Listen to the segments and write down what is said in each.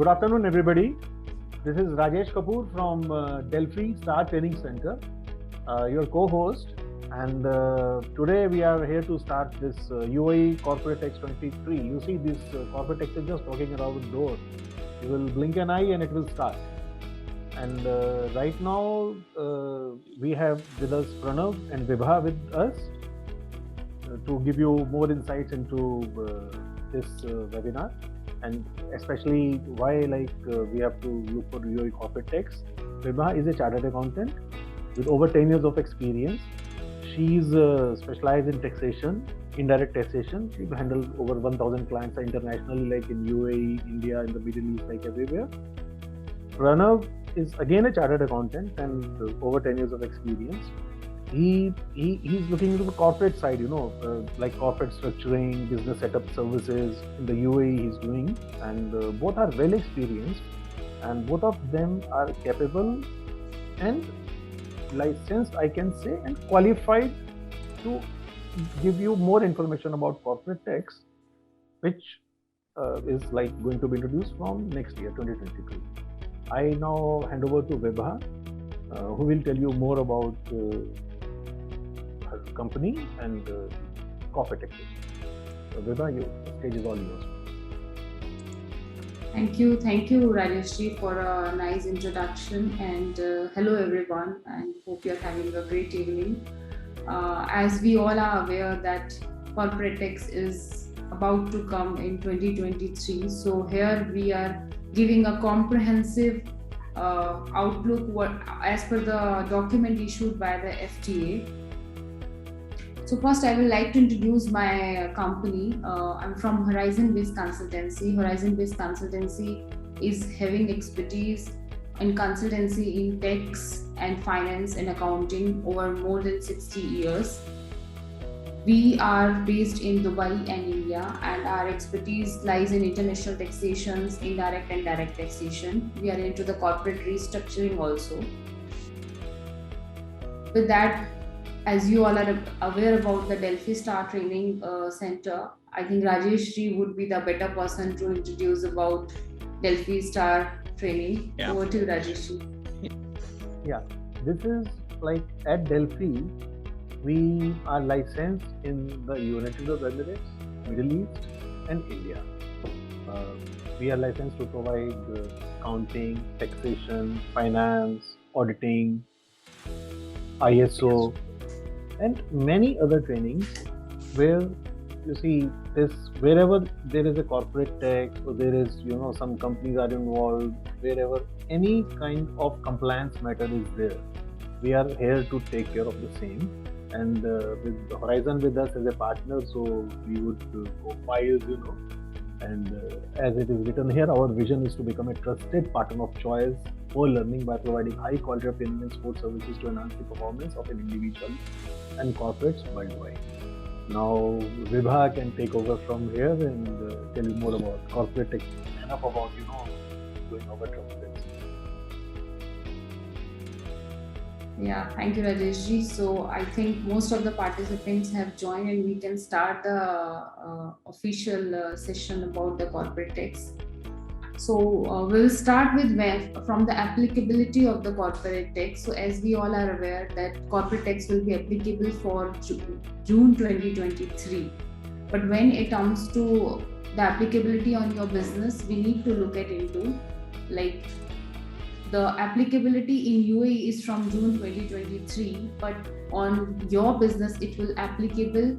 Good afternoon, everybody. This is Rajesh Kapoor from Delphi Star Training Center, your co-host. And today we are here to start this UAE Corporate Tax 23. You see, this corporate tax is just knocking around the door. You will blink an eye and it will start. And right now we have with us Pranav and Vibha with us to give you more insights into this webinar, and especially why we have to look for UAE corporate tax. Vibha is a chartered accountant with over 10 years of experience. She's specialized in taxation, indirect taxation. She handles over 1,000 clients internationally, like in UAE, India, in the Middle East, like everywhere. Pranav is again a chartered accountant and over 10 years of experience. He's looking into the corporate side, like corporate structuring, business setup services in the UAE he's doing, and both are well experienced, and both of them are capable and licensed, I can say, and qualified to give you more information about corporate tax, which is going to be introduced from next year, 2022. I now hand over to Vibha, who will tell you more about her company and corporate taxation. So Vibha, the stage is all yours. Thank you, Rajeshji, for a nice introduction, and hello everyone, and hope you're having a great evening. As we all are aware that corporate tax is about to come in 2023, so here we are giving a comprehensive outlook as per the document issued by the FTA. So first, I would like to introduce my company. I'm from Horizon-based consultancy. Horizon-based consultancy is having expertise in consultancy in tax and finance and accounting over more than 60 years. We are based in Dubai and India, and our expertise lies in international taxations, indirect and direct taxation. We are into the corporate restructuring also. With that, as you all are aware about the Delphi Star Training Center, I think Rajesh Ji would be the better person to introduce about Delphi Star Training. Yeah. Over to you, Rajesh Ji. Yeah, this is like at Delphi, we are licensed in the United Arab Emirates, Middle East, and India. We are licensed to provide accounting, taxation, finance, auditing, ISO, and many other trainings where you see this, wherever there is a corporate tax or there is, some companies are involved, wherever any kind of compliance matter is there, we are here to take care of the same. And with Horizon with us as a partner, so we would go files, and as it is written here, our vision is to become a trusted partner of choice for learning by providing high quality of training and support services to enhance the performance of an individual and corporates worldwide. Now Vibha can take over from here and tell you more about corporate tax. Enough about going over trust. Yeah, thank you, Rajesh Ji. So I think most of the participants have joined, and we can start the official session about the corporate tax. So we'll start with from the applicability of the corporate tax. So as we all are aware that corporate tax will be applicable for June 2023. But when it comes to the applicability on your business, we need to look at into like the applicability in UAE is from June 2023, but on your business, it will applicable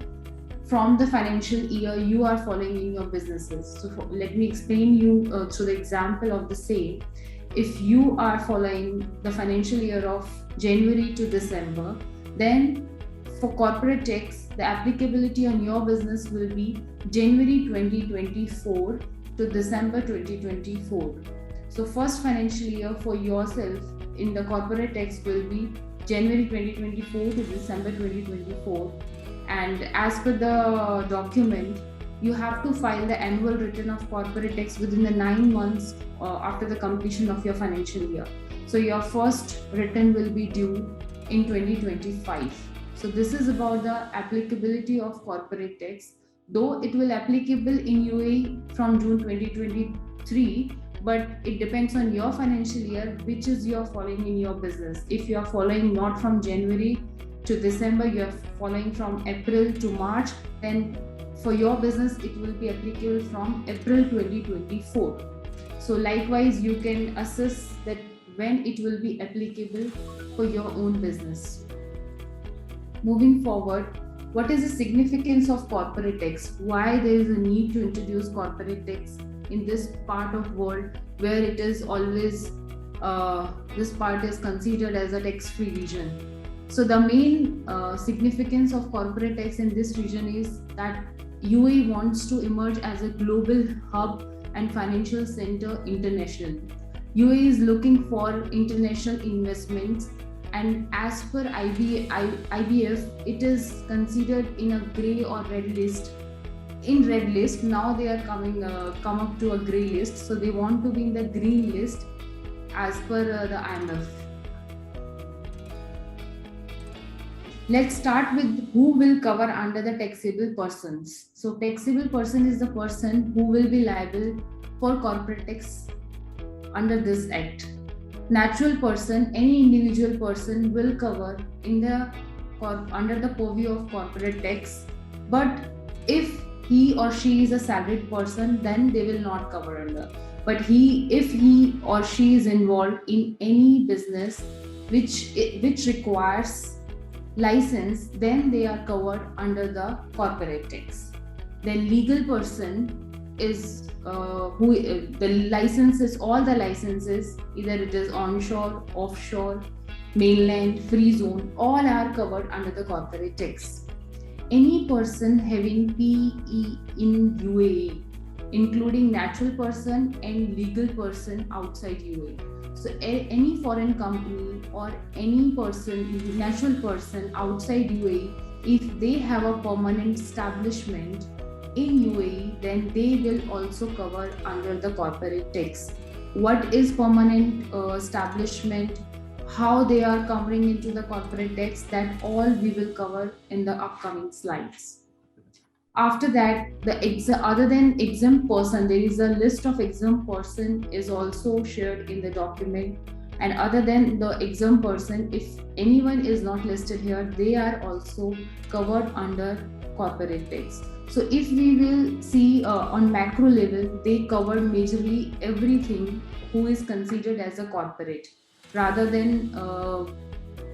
from the financial year you are following in your businesses. So let me explain you through the example of the same. If you are following the financial year of January to December, then for corporate tax, the applicability on your business will be January 2024 to December 2024. So first financial year for yourself in the corporate tax will be January 2024 to December 2024. And as per the document, you have to file the annual return of corporate tax within the 9 months after the completion of your financial year. So your first return will be due in 2025. So this is about the applicability of corporate tax. Though it will applicable in UAE from June 2023, but it depends on your financial year which is you're following in your business. If you are following not from January to December, you are following from April to March, then for your business it will be applicable from April 2024. So likewise you can assess that when it will be applicable for your own business. Moving forward, what is the significance of corporate tax? Why there is a need to introduce corporate tax in this part of world where it is always this part is considered as a tax-free region. So the main significance of corporate tax in this region is that UAE wants to emerge as a global hub and financial center internationally. UAE is looking for international investments, and as per IBF, it is considered in a grey or red list. In red list, now they are come up to a grey list, so they want to be in the green list as per the IMF. Let's start with who will cover under the taxable persons. So taxable person is the person who will be liable for corporate tax under this act. Natural person, any individual person will cover in the under the purview of corporate tax, but if he or she is a salaried person, then they will not cover under. But if he or she is involved in any business which requires license, then they are covered under the corporate tax. Then legal person is the licenses, all the licenses, either it is onshore, offshore, mainland, free zone, all are covered under the corporate tax. Any person having PE in UAE, including natural person and legal person outside UAE. So any foreign company or any person, natural person outside UAE, if they have a permanent establishment in UAE, then they will also cover under the corporate tax. What is permanent establishment, how they are covering into the corporate tax, that all we will cover in the upcoming slides. After that, other than exempt person, there is a list of exempt person is also shared in the document. And other than the exempt person, if anyone is not listed here, they are also covered under corporate tax. So if we will see on macro level, they cover majorly everything who is considered as a corporate, rather than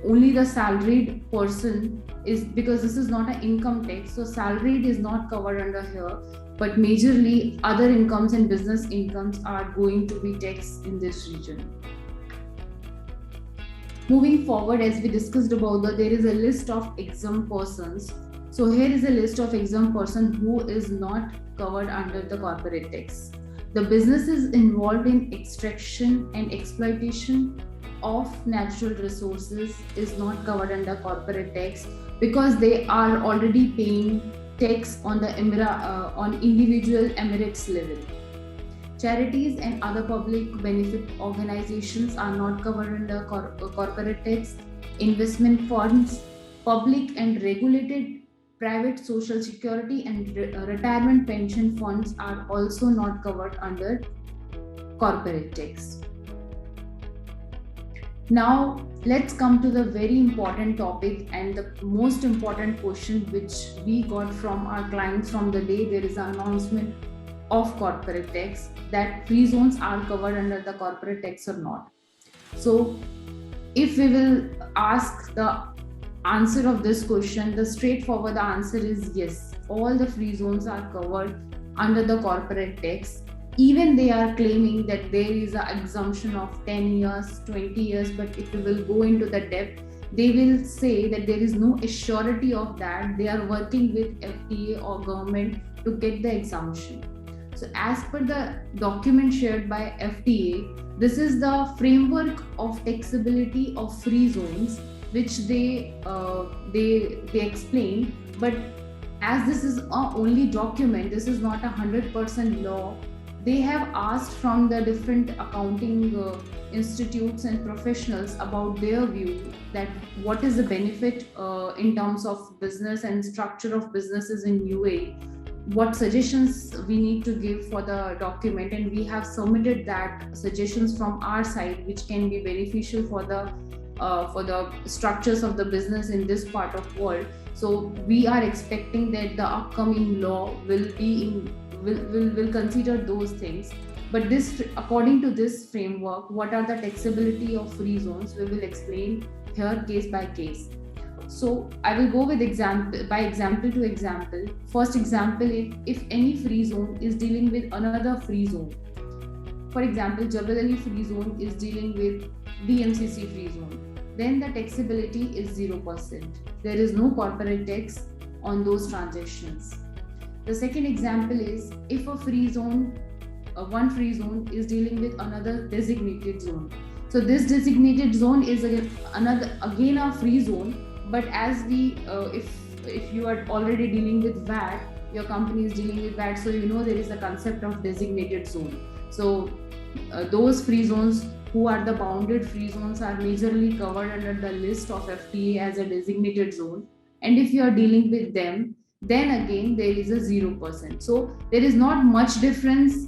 only the salaried person is, because this is not an income tax, so salaried is not covered under here, but majorly other incomes and business incomes are going to be taxed in this region. Moving forward, as we discussed about there is a list of exempt persons. So here is a list of exempt person who is not covered under the corporate tax. The businesses involved in extraction and exploitation of natural resources is not covered under corporate tax because they are already paying tax on the on individual Emirates level. Charities and other public benefit organizations are not covered under corporate tax. Investment funds, public and regulated private social security and retirement pension funds are also not covered under corporate tax. Now let's come to the very important topic and the most important question which we got from our clients from the day there is an announcement of corporate tax, that free zones are covered under the corporate tax or not. So if we will ask the answer of this question, the straightforward answer is yes, all the free zones are covered under the corporate tax. Even they are claiming that there is an exemption of 10 years, 20 years, but if we will go into the depth, they will say that there is no assurity of that. They are working with FTA or government to get the exemption. So as per the document shared by FTA, this is the framework of taxability of free zones, which they explain. But as this is only document, this is not 100% law. They have asked from the different accounting institutes and professionals about their view that what is the benefit in terms of business and structure of businesses in UAE. what suggestions we need to give for the document, and we have submitted that suggestions from our side, which can be beneficial for the structures of the business in this part of world. So we are expecting that the upcoming law will consider those things. But this, according to this framework, what are the taxability of free zones, we will explain here case by case. So I will go with example to example. First example, if any free zone is dealing with another free zone. For example, Jebel Ali free zone is dealing with DMCC free zone. Then the taxability is 0%. There is no corporate tax on those transactions. The second example is if a free zone, one free zone is dealing with another designated zone. So this designated zone is again a free zone. But as if you are already dealing with VAT, your company is dealing with VAT, so you know there is a concept of designated zone. So those free zones who are the bounded free zones are majorly covered under the list of FTA as a designated zone. And if you are dealing with them, then again there is a 0%. So there is not much difference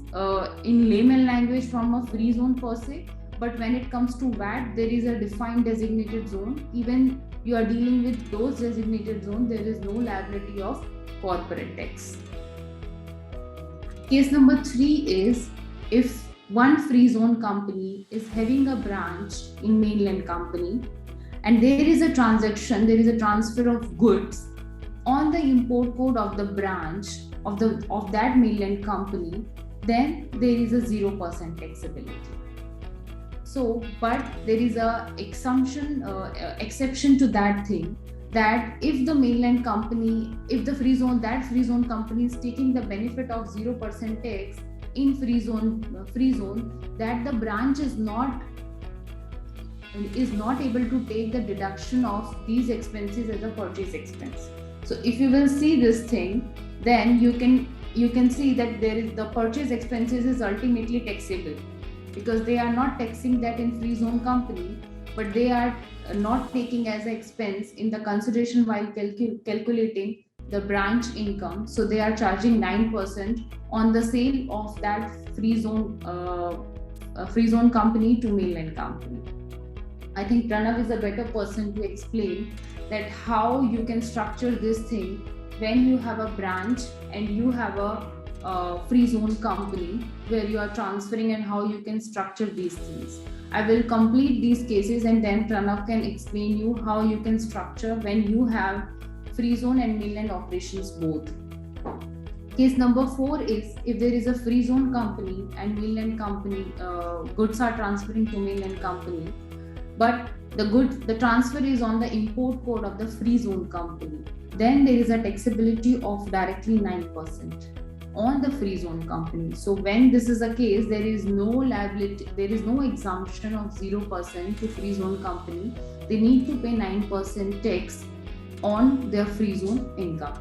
in layman language from a free zone per se. But when it comes to VAT, there is a defined designated zone. Even you are dealing with those designated zones, there is no liability of corporate tax. Case number 3 is if one free zone company is having a branch in mainland company and there is a transaction, there is a transfer of goods on the import code of the branch of that mainland company, then there is a 0% taxability. So, but there is a exception to that thing, that if the mainland company, if the free zone company is taking the benefit of 0% tax in free zone, that the branch is not able to take the deduction of these expenses as a purchase expense. So if you will see this thing, then you can see that there is the purchase expenses is ultimately taxable, because they are not taxing that in free zone company, but they are not taking as an expense in the consideration while calculating the branch income. So they are charging 9% on the sale of that free zone company to mainland company. I think Pranav is a better person to explain that how you can structure this thing when you have a branch and you have a free zone company where you are transferring, and how you can structure these things. I will complete these cases and then Pranav can explain you how you can structure when you have free zone and mainland operations both. Case number 4 is if there is a free zone company and mainland company, goods are transferring to mainland company, but the transfer is on the import code of the free zone company, then there is a taxability of directly 9% on the free zone company. So when this is a case, there is no liability, there is no exemption of 0% to free zone company. They need to pay 9% tax on their free zone income.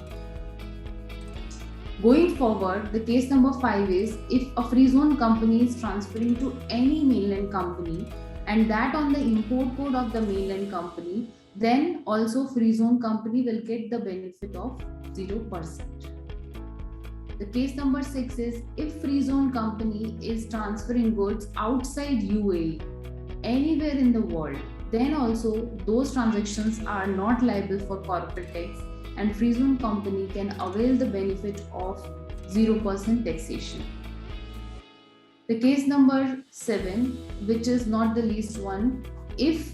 Going forward, the case number 5 is if a free zone company is transferring to any mainland company and that on the import code of the mainland company, then also free zone company will get the benefit of 0%. The case number 6 is if free zone company is transferring goods outside UAE, anywhere in the world, then also those transactions are not liable for corporate tax and free zone company can avail the benefit of 0% taxation. The case number 7, which is not the least one, if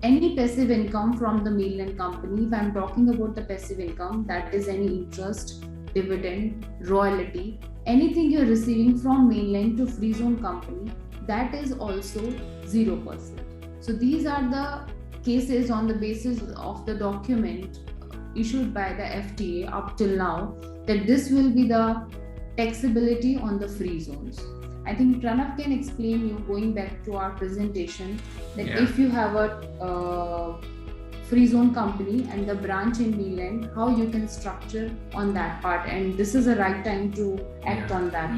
any passive income from the mainland company, if I'm talking about the passive income, that is any interest, dividend, royalty, anything you're receiving from mainland to free zone company, that is also 0%. So these are the cases on the basis of the document issued by the FTA up till now, that this will be the taxability on the free zones. I think Pranav can explain you, going back to our presentation, that if you have a free zone company and the branch in mainland, how you can structure on that part, and this is the right time to act on that.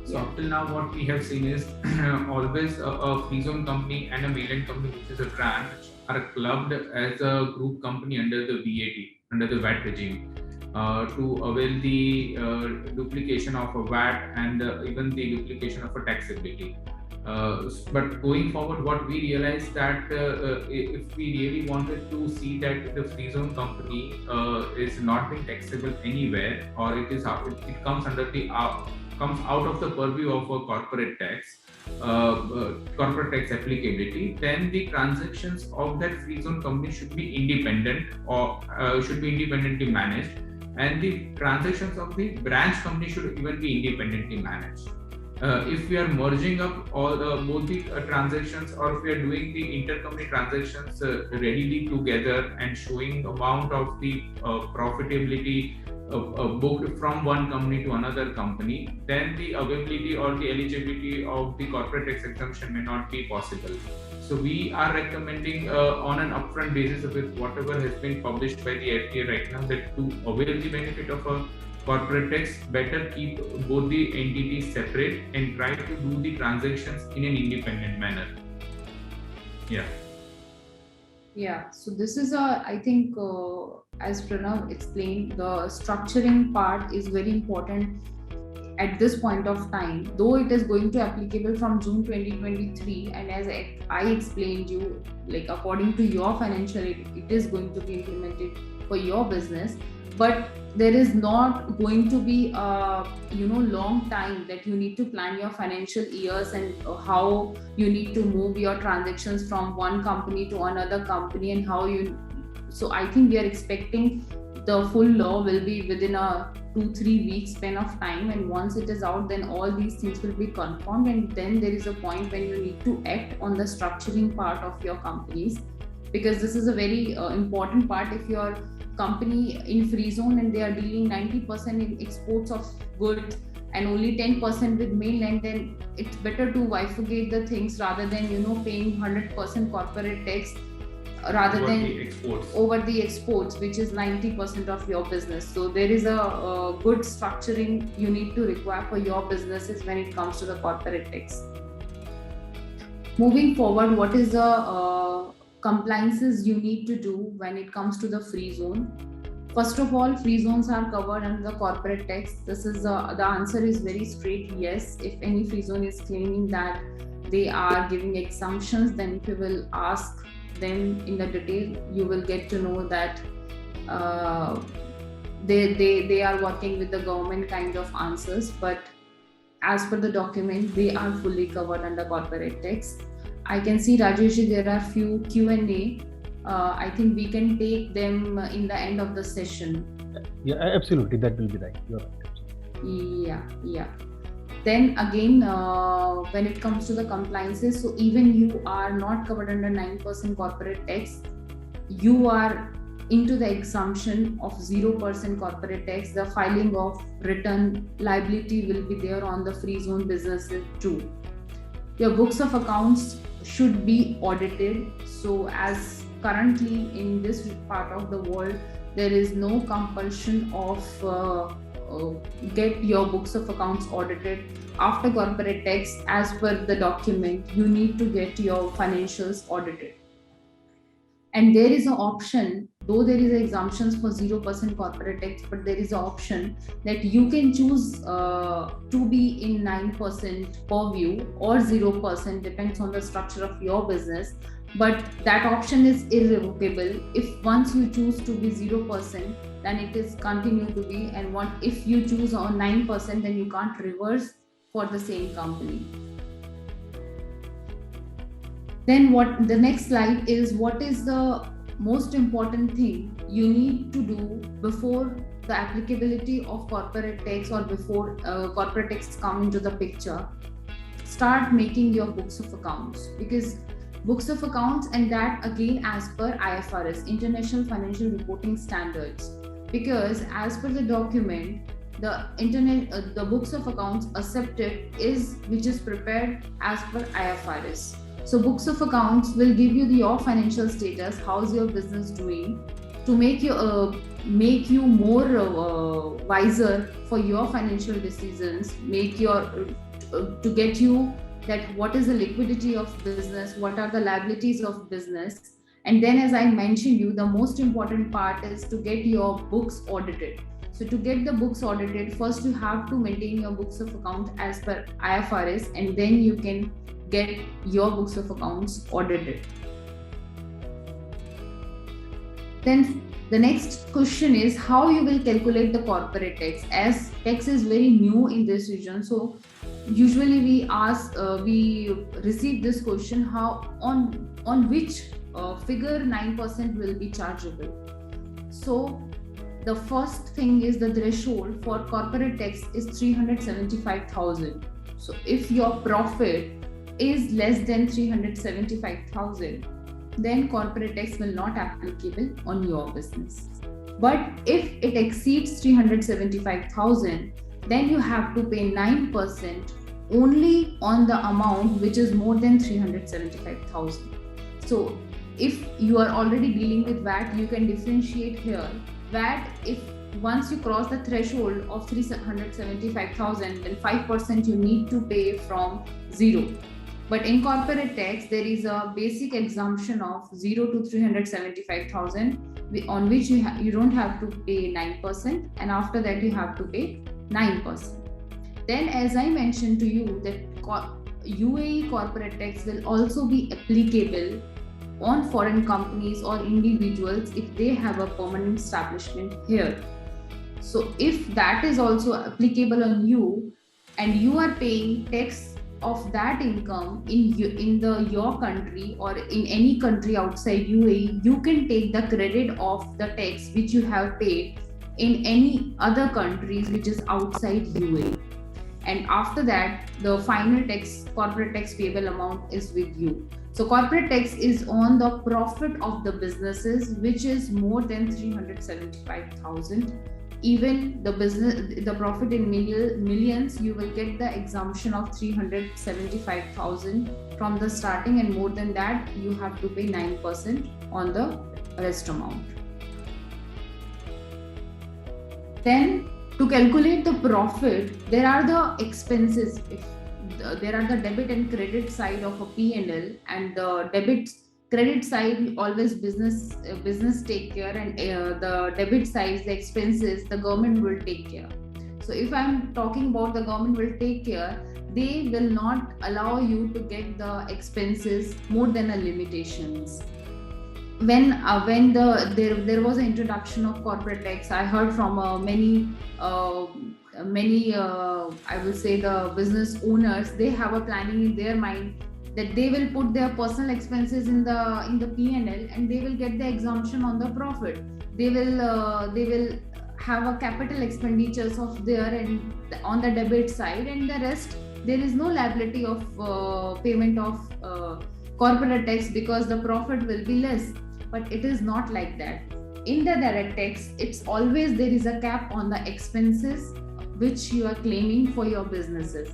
So up till now what we have seen is always a free zone company and a mainland company, which is a branch, are clubbed as a group company under the VAT, under the VAT regime. to avail the duplication of a VAT and even the duplication of a taxability. But going forward, what we realized that if we really wanted to see that the free zone company is not being taxable anywhere, or it comes under the comes out of the purview of a corporate tax, corporate tax applicability, then the transactions of that free zone company should be independent or should be independently managed, and the transactions of the branch company should even be independently managed. If we are merging up all both the transactions, or if we are doing the intercompany transactions readily together and showing amount of the profitability booked from one company to another company, then the availability or the eligibility of the corporate tax exemption may not be possible. So we are recommending on an upfront basis with whatever has been published by the FTA right now, that to avail the benefit of a corporate tax, better keep both the entities separate and try to do the transactions in an independent manner. Yeah, so this is I think as Pranav explained, the structuring part is very important at this point of time, though it is going to applicable from June 2023, and as I explained you, like according to your financial, it is going to be implemented for your business, but there is not going to be a long time that you need to plan your financial years and how you need to move your transactions from one company to another company, and how you. So I think we are expecting the full law will be within a 2-3 week span of time, and once it is out, then all these things will be confirmed, and then there is a point when you need to act on the structuring part of your companies, because this is a very important part. If your company in free zone and they are dealing 90% in exports of goods and only 10% with mainland, then it's better to bifurcate the things rather than paying 100% corporate tax rather than over the exports, which is 90% of your business. So there is a good structuring you need to require for your businesses when it comes to the corporate tax. Moving forward, what is the compliances you need to do when it comes to the free zone? First of all, free zones are covered under the corporate tax. This is the answer is very straight, yes. If any free zone is claiming that they are giving exemptions, then if you will ask them in the detail, you will get to know that they are working with the government kind of answers, but as per the document, they are fully covered under corporate tax. I can see, Rajesh, there are few Q&A. I think we can take them in the end of the session. Yeah, absolutely. That will be right. You're right. Yeah. Then again, when it comes to the compliances, so even you are not covered under 9% corporate tax, you are into the exemption of 0% corporate tax. The filing of return liability will be there on the free zone businesses too. Your books of accounts should be audited. So as currently in this part of the world, there is no compulsion of get your books of accounts audited after corporate tax. As per the document, you need to get your financials audited. And there is an option, though there is exemptions for 0% corporate tax, but there is an option that you can choose to be in 9% purview or 0%, depends on the structure of your business. But that option is irrevocable. If once you choose to be 0%, then it is continue to be, and if you choose on 9%, then you can't reverse for the same company. Then what the next slide is, what is the most important thing you need to do before the applicability of corporate tax, or before corporate tax come into the picture? Start making your books of accounts, because books of accounts, and that again as per IFRS, International Financial Reporting Standards, because as per the document, the books of accounts accepted is which is prepared as per IFRS. So books of accounts will give you your financial status, how's your business doing, to make you more wiser for your financial decisions, to get you that what is the liquidity of business, what are the liabilities of business. And then, as I mentioned you, the most important part is to get your books audited. So to get the books audited, first you have to maintain your books of account as per IFRS, and then you can get your books of accounts audited. Then the next question is how you will calculate the corporate tax, as tax is very new in this region. So usually we receive this question, how on which figure 9% will be chargeable. So the first thing is the threshold for corporate tax is 375,000. So if your profit is less than 375,000, then corporate tax will not applicable on your business. But if it exceeds 375,000, then you have to pay 9% only on the amount which is more than 375,000. So if you are already dealing with VAT, you can differentiate here. VAT, if once you cross the threshold of 375,000, then 5% you need to pay from zero. But in corporate tax, there is a basic exemption of 0 to 375,000, on which you don't have to pay 9%, and after that you have to pay 9%. Then, as I mentioned to you, that UAE corporate tax will also be applicable on foreign companies or individuals if they have a permanent establishment here. So if that is also applicable on you, and you are paying tax of that income in your country or in any country outside UAE, you can take the credit of the tax which you have paid in any other countries which is outside UAE. And after that, the final tax, corporate tax payable amount is with you. So corporate tax is on the profit of the businesses which is more than 375,000. Even the profit in millions, you will get the exemption of 375,000 from the starting, and more than that you have to pay 9% on the rest amount. Then to calculate the profit, there are the expenses. There are the debit and credit side of a P&L, and the credit side always business take care, and the debit side, the expenses, the government will take care. So if I'm talking about the government will take care, they will not allow you to get the expenses more than a limitations. When there was an introduction of corporate tax, I heard from many I will say the business owners, they have a planning in their mind that they will put their personal expenses in the P&L, and they will get the exemption on the profit. They will have a capital expenditures of their and on the debit side, and the rest there is no liability of payment of corporate tax because the profit will be less. But it is not like that. In the direct tax, it's always there is a cap on the expenses which you are claiming for your businesses.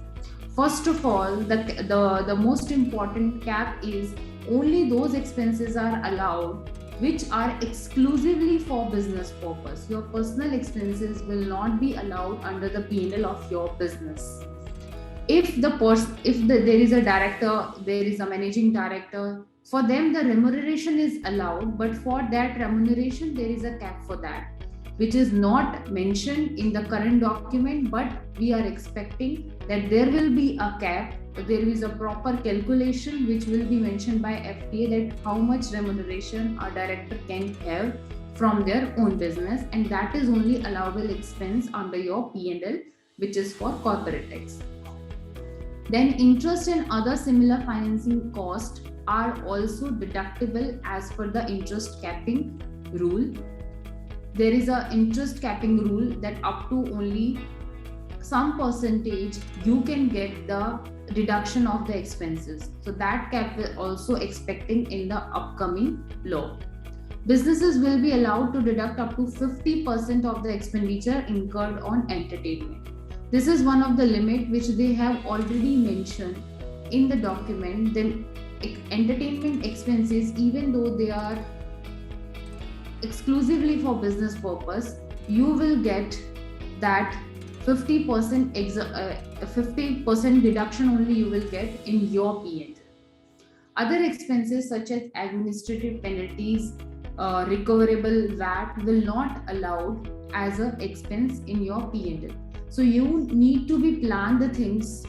First of all, the most important cap is only those expenses are allowed which are exclusively for business purpose. Your personal expenses will not be allowed under the P&L of your business. If there is a director, there is a managing director, for them the remuneration is allowed, but for that remuneration there is a cap for that, which is not mentioned in the current document, but we are expecting that there will be a cap. There is a proper calculation which will be mentioned by FTA that how much remuneration a director can have from their own business, and that is only allowable expense under your P&L, which is for corporate tax. Then interest and other similar financing costs are also deductible as per the interest capping rule. There is an interest capping rule that up to only some percentage you can get the deduction of the expenses. So that cap we're also expecting in the upcoming law. Businesses will be allowed to deduct up to 50% of the expenditure incurred on entertainment. This is one of the limit which they have already mentioned in the document. Then entertainment expenses, even though they are exclusively for business purpose, you will get that 50% deduction only you will get in your P&L. Other expenses such as administrative penalties, recoverable VAT will not allowed as an expense in your P&L. So you need to be plan the things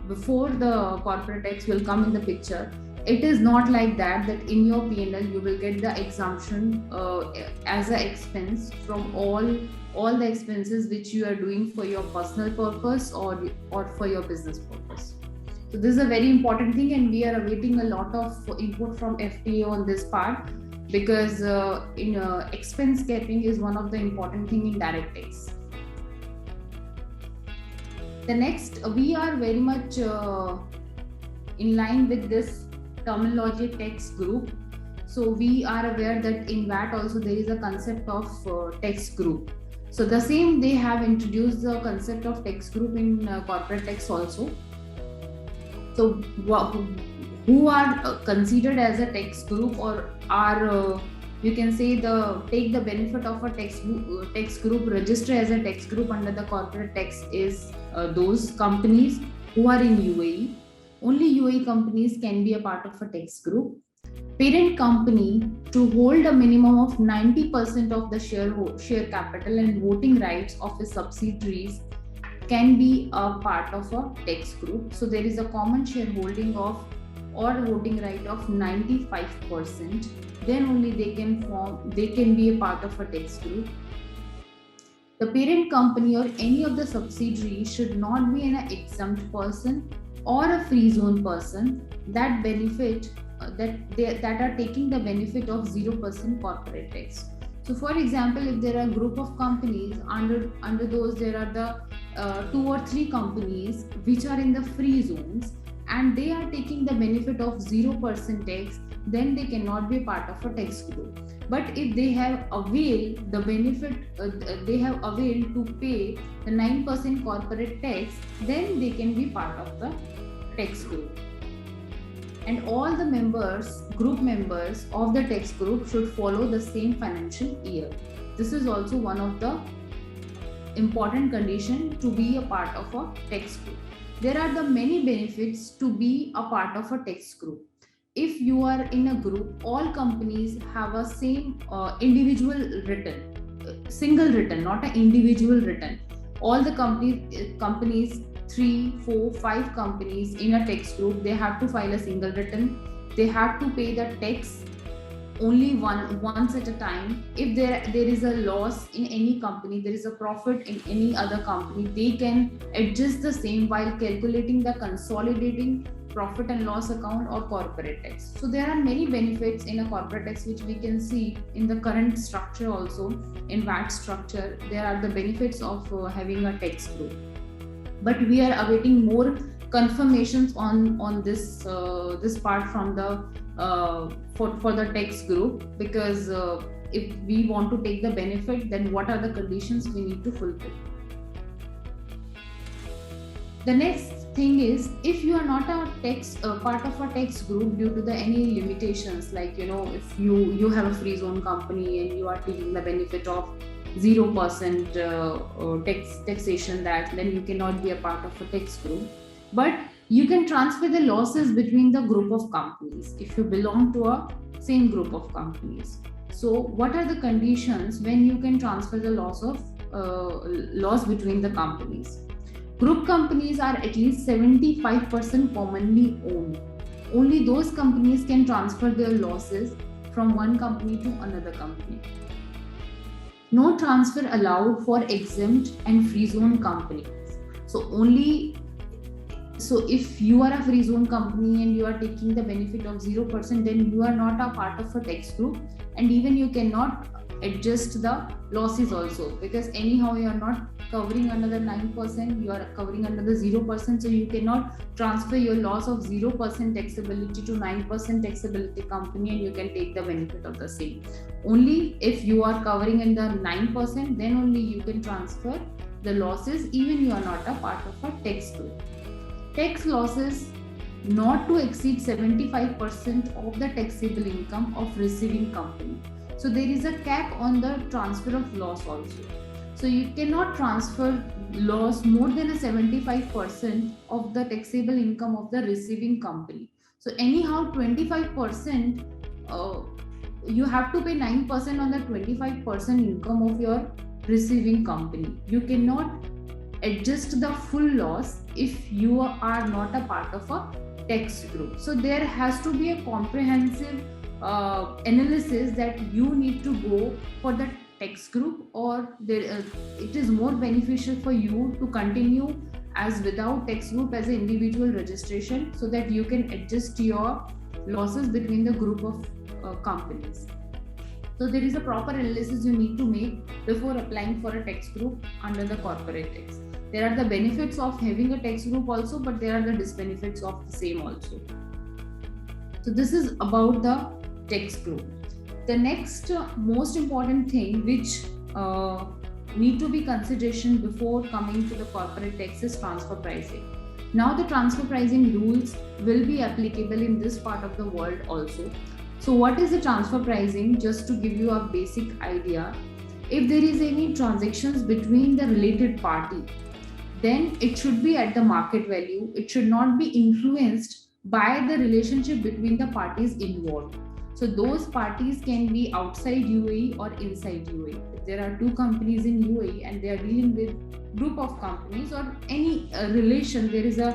before the corporate tax will come in the picture. It is not like that in your P&L you will get the exemption as an expense from all the expenses which you are doing for your personal purpose or for your business purpose. So this is a very important thing, and we are awaiting a lot of input from FTA on this part, because expense capping is one of the important thing in direct tax. The next, we are very much in line with this terminology tax group. So we are aware that in VAT also there is a concept of tax group. So the same, they have introduced the concept of tax group in corporate tax also. So who are considered as a tax group or are you can say take the benefit of a tax group, register as a tax group under the corporate tax is those companies who are in UAE. Only UAE companies can be a part of a tax group. Parent company to hold a minimum of 90% of the share capital and voting rights of its subsidiaries can be a part of a tax group. So there is a common shareholding of or voting right of 95%. Then only they can be a part of a tax group. The parent company or any of the subsidiaries should not be an exempt person or a free zone person that benefit that are taking the benefit of 0% corporate tax. So for example, if there are a group of companies, under those there are the 2 or 3 companies which are in the free zones and they are taking the benefit of 0% tax, then they cannot be part of a tax group. But if they have availed the benefit, they have availed to pay the 9% corporate tax, then they can be part of the tax group. And all the group members of the tax group should follow the same financial year. This is also one of the important conditions to be a part of a tax group. There are the many benefits to be a part of a tax group. If you are in a group, all companies have a same individual return, single return, not an individual return. All the companies 3, 4, 5 companies in a tax group, they have to file a single return. They have to pay the tax only once at a time. If there is a loss in any company, there is a profit in any other company, they can adjust the same while calculating the consolidating profit and loss account or corporate tax. So there are many benefits in a corporate tax which we can see in the current structure also. In VAT structure, there are the benefits of having a tax group. But we are awaiting more confirmations on this part from the for the tax group, because if we want to take the benefit, then what are the conditions we need to fulfill. The next thing is, if you are not a part of a tax group due to any limitations, like if you have a free zone company and you are taking the benefit of 0% taxation, then you cannot be a part of a tax group. But you can transfer the losses between the group of companies if you belong to a same group of companies. So what are the conditions when you can transfer the loss between the companies? Group companies are at least 75% commonly owned. Only those companies can transfer their losses from one company to another company. No transfer allowed for exempt and free zone companies. So if you are a free zone company and you are taking the benefit of 0%, then you are not a part of a tax group, and even you cannot adjust the losses also, because anyhow you are not covering under the 9%, you are covering under the 0%, so you cannot transfer your loss of 0% taxability to 9% taxability company and you can take the benefit of the same. Only if you are covering in the 9%, then only you can transfer the losses even you are not a part of a tax group. Tax losses not to exceed 75% of the taxable income of receiving company. So there is a cap on the transfer of loss also. So you cannot transfer loss more than a 75% of the taxable income of the receiving company. So anyhow 25% you have to pay 9% on the 25% income of your receiving company. You cannot adjust the full loss if you are not a part of a tax group. So there has to be a comprehensive analysis that you need to go for the tax group, or it is more beneficial for you to continue as without tax group as an individual registration, so that you can adjust your losses between the group of companies. So there is a proper analysis you need to make before applying for a tax group under the corporate tax. There are the benefits of having a tax group also, but there are the disbenefits of the same also. So this is about the tax group. The next most important thing which need to be consideration before coming to the corporate tax is transfer pricing. Now the transfer pricing rules will be applicable in this part of the world also. So what is the transfer pricing? Just to give you a basic idea, if there is any transactions between the related party, then it should be at the market value. It should not be influenced by the relationship between the parties involved. So those parties can be outside UAE or inside UAE. If there are two companies in UAE and they are dealing with group of companies or any relation, there is a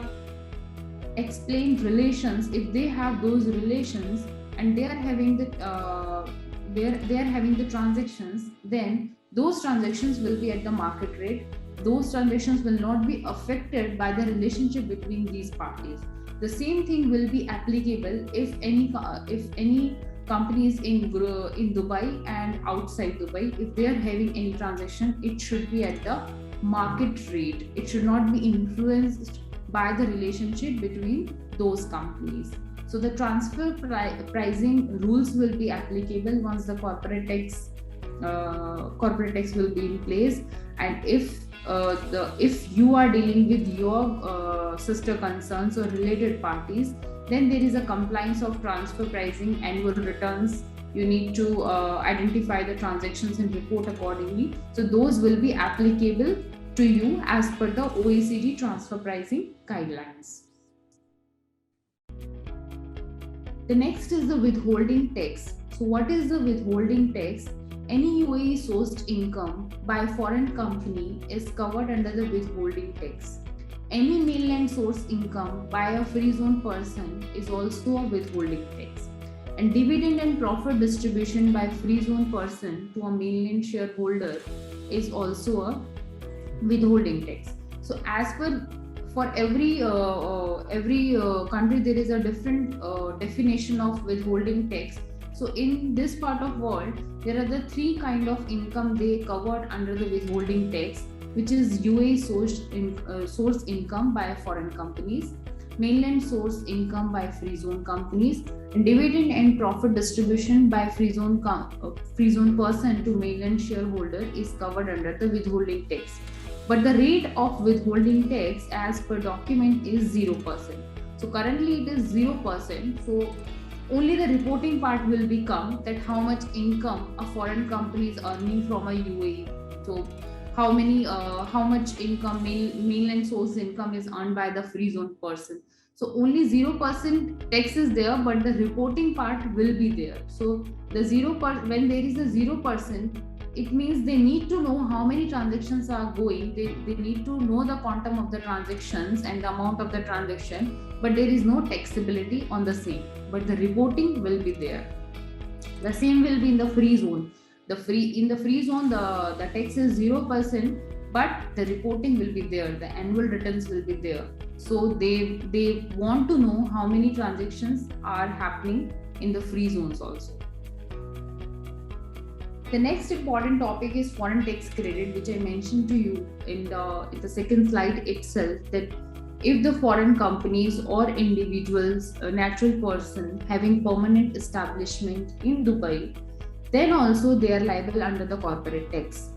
explained relations. If they have those relations and they are having the they are having the transactions, then those transactions will be at the market rate. Those transactions will not be affected by the relationship between these parties. The same thing will be applicable if any companies in Dubai and outside Dubai, if they are having any transaction, it should be at the market rate. It should not be influenced by the relationship between those companies. So the transfer pricing rules will be applicable once the corporate tax will be in place. And if you are dealing with your sister concerns or related parties, then there is a compliance of transfer pricing annual returns. You need to identify the transactions and report accordingly. So those will be applicable to you as per the OECD transfer pricing guidelines. The next is the withholding tax. So what is the withholding tax? Any UAE sourced income by a foreign company is covered under the withholding tax. Any mainland source income by a free zone person is also a withholding tax. And dividend and profit distribution by free zone person to a mainland shareholder is also a withholding tax. So as per for every country there is a different definition of withholding tax. So in this part of world, there are the three kind of income they covered under the withholding tax, which is UAE source income by foreign companies, mainland source income by free zone companies, and dividend and profit distribution by free zone person to mainland shareholder is covered under the withholding tax. But the rate of withholding tax as per document is 0%. So currently it is 0%. So only the reporting part will become that how much income a foreign company is earning from a UAE. So how much income mainland source income is earned by the free zone person. So only 0% tax is there, but the reporting part will be there. So the when there is a 0%, it means they need to know how many transactions are going. They need to know the quantum of the transactions and the amount of the transaction, but there is no taxability on the same. But the reporting will be there. The same will be in the free zone. In the free zone, the tax is 0%, but the reporting will be there. The annual returns will be there. So they want to know how many transactions are happening in the free zones also. The next important topic is foreign tax credit, which I mentioned to you in the second slide itself, that if the foreign companies or individuals, a natural person having permanent establishment in Dubai, then also they are liable under the corporate tax.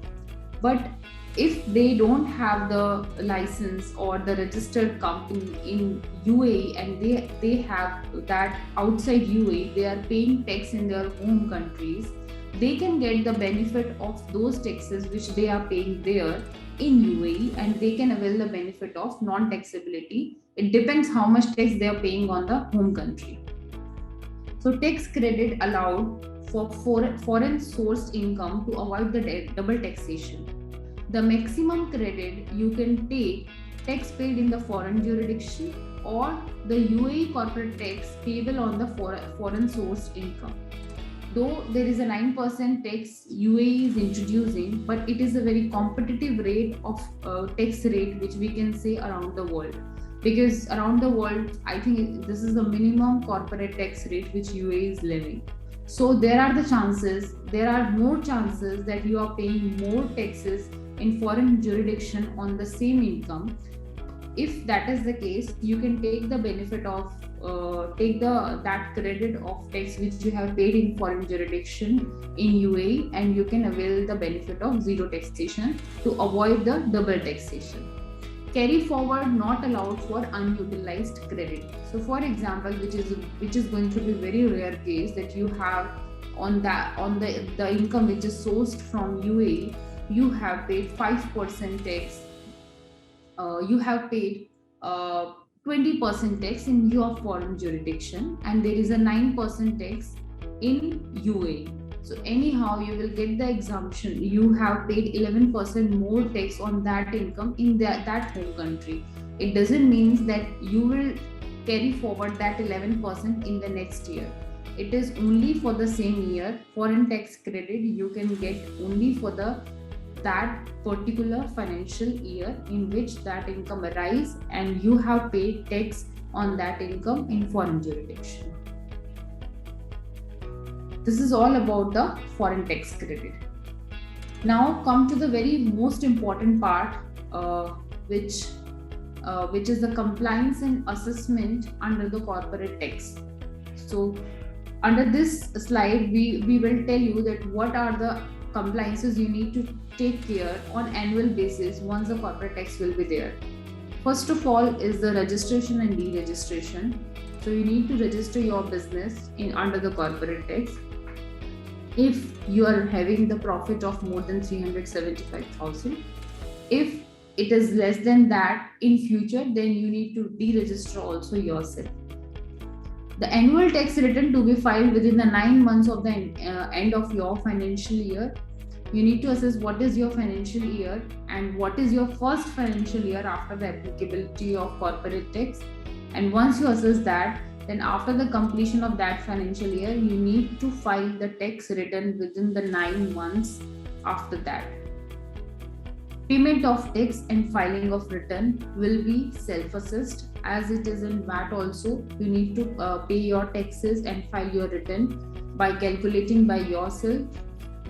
But if they don't have the license or the registered company in UAE and they have that outside UAE, they are paying tax in their home countries, they can get the benefit of those taxes which they are paying there in UAE, and they can avail the benefit of non-taxability. It depends how much tax they are paying on the home country. So tax credit allowed for foreign sourced income to avoid the double taxation. The maximum credit you can take tax paid in the foreign jurisdiction or the UAE corporate tax payable on the foreign sourced income. Though there is a 9% tax UAE is introducing, but it is a very competitive rate of tax rate which we can say around the world. Because around the world, I think this is the minimum corporate tax rate which UAE is levying. So there are more chances that you are paying more taxes in foreign jurisdiction on the same income. If that is the case, you can take the benefit of that credit of tax which you have paid in foreign jurisdiction in UAE, and you can avail the benefit of zero taxation to avoid the double taxation. Carry forward not allowed for unutilized credit. So for example, which is going to be very rare case that you have on the income which is sourced from UAE, you have paid 5% tax. You have paid 20% tax in your foreign jurisdiction, and there is a 9% tax in UAE. So anyhow, you will get the exemption. You have paid 11% more tax on that income in that home country. It doesn't mean that you will carry forward that 11% in the next year. It is only for the same year. Foreign tax credit you can get only for that particular financial year in which that income arises, and you have paid tax on that income in foreign jurisdiction. This is all about the foreign tax credit. Now come to the very most important part, which is the compliance and assessment under the corporate tax. So under this slide, we will tell you that what are the compliances you need to take care on annual basis once the corporate tax will be there. First of all is the registration and deregistration. So you need to register your business under the corporate tax. If you are having the profit of more than 375,000, if it is less than that in future, then you need to deregister also yourself. The annual tax return to be filed within the 9 months of the end of your financial year. You need to assess what is your financial year and what is your first financial year after the applicability of corporate tax. And once you assess that, then after the completion of that financial year, you need to file the tax return within the 9 months after that. Payment of tax and filing of return will be self-assessed, as it is in VAT also. You need to pay your taxes and file your return by calculating by yourself.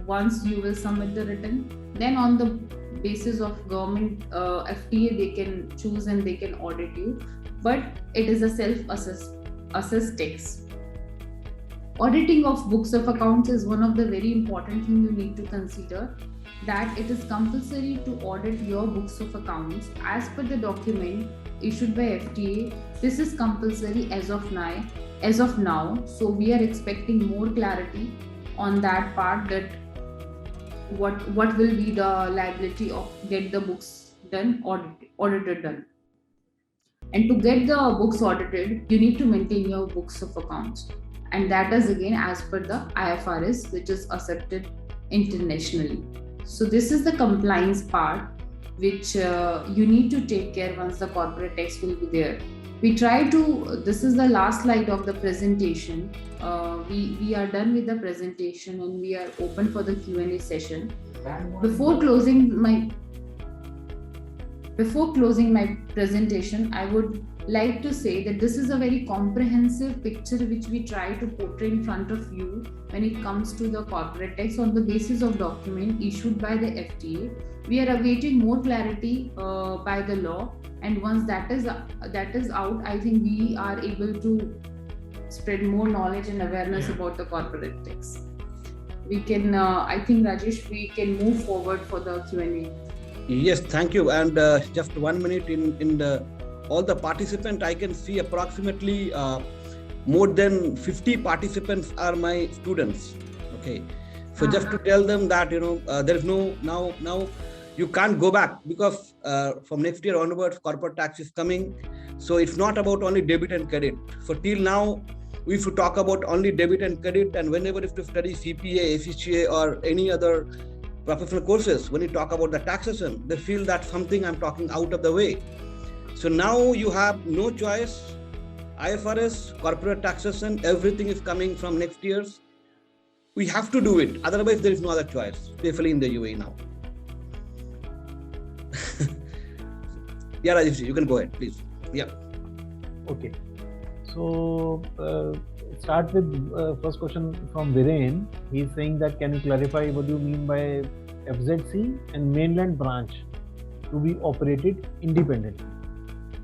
Once you will submit the return, then on the basis of government FTA, they can choose and they can audit you, but it is a self-assessed tax. Auditing of books of accounts is one of the very important things you need to consider, that it is compulsory to audit your books of accounts as per the document issued by FTA. This is compulsory as of now. So we are expecting more clarity on that part, that what will be the liability of get the books done, audited done. And to get the books audited, you need to maintain your books of accounts, and that is again as per the IFRS, which is accepted internationally. So this is the compliance part which you need to take care once the corporate tax will be there. This is the last slide of the presentation. We are done with the presentation and we are open for the Q&A session. Before closing my presentation, I would like to say that this is a very comprehensive picture which we try to portray in front of you when it comes to the corporate tax on the basis of document issued by the FTA. We are awaiting more clarity by the law, and once that is out, I think we are able to spread more knowledge and awareness about the corporate tax. We can, I think Rajesh, we can move forward for the Q&A. Yes, thank you. And just 1 minute in all the participants, I can see approximately more than 50 participants are my students. Okay, so just to tell them that there is no now you can't go back, because from next year onwards corporate tax is coming. So it's not about only debit and credit. So till now if you talk about only debit and credit, and whenever if you study CPA, ACCA, or any other professional courses, when you talk about the taxation, they feel that something I'm talking out of the way. So now you have no choice. IFRS, corporate taxation, everything is coming from next year's. We have to do it. Otherwise, there is no other choice, especially in the UAE now. Yeah, Rajesh, you can go ahead, please. Yeah. Okay. So, start with first question from Viren. He's saying that can you clarify what you mean by FZC and mainland branch to be operated independently?